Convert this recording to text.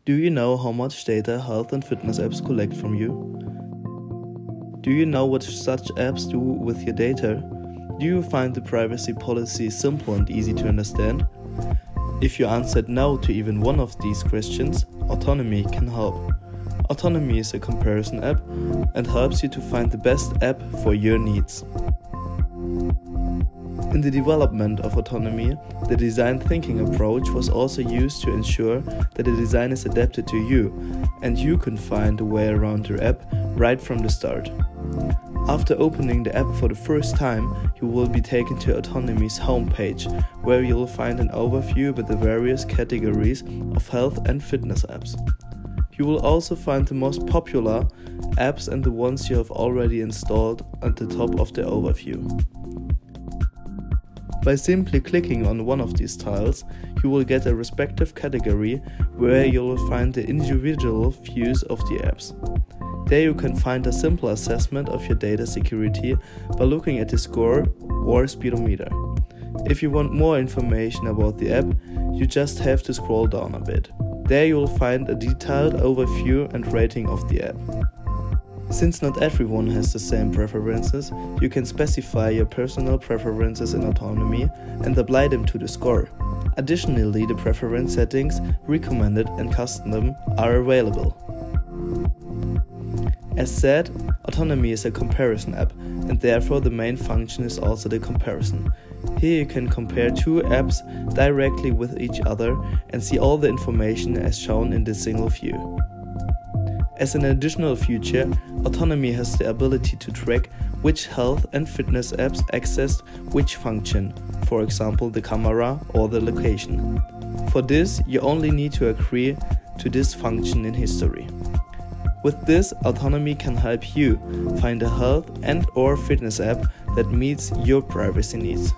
Do you know how much data health and fitness apps collect from you? Do you know what such apps do with your data? Do you find the privacy policy simple and easy to understand? If you answered no to even one of these questions, Autonomy can help. Autonomy is a comparison app and helps you to find the best app for your needs. In the development of Autonomy, the design thinking approach was also used to ensure that the design is adapted to you and you can find a way around your app right from the start. After opening the app for the first time, you will be taken to Autonomy's homepage, where you will find an overview with the various categories of health and fitness apps. You will also find the most popular apps and the ones you have already installed at the top of the overview. By simply clicking on one of these tiles, you will get a respective category where you will find the individual views of the apps. There you can find a simple assessment of your data security by looking at the score or speedometer. If you want more information about the app, you just have to scroll down a bit. There you will find a detailed overview and rating of the app. Since not everyone has the same preferences, you can specify your personal preferences in Autonomy and apply them to the score. Additionally, the preference settings, recommended and custom, are available. As said, Autonomy is a comparison app, and therefore the main function is also the comparison. Here you can compare two apps directly with each other and see all the information as shown in this single view. As an additional feature, Autonomy has the ability to track which health and fitness apps accessed which function, for example the camera or the location. For this, you only need to agree to this function in history. With this, Autonomy can help you find a health and/or fitness app that meets your privacy needs.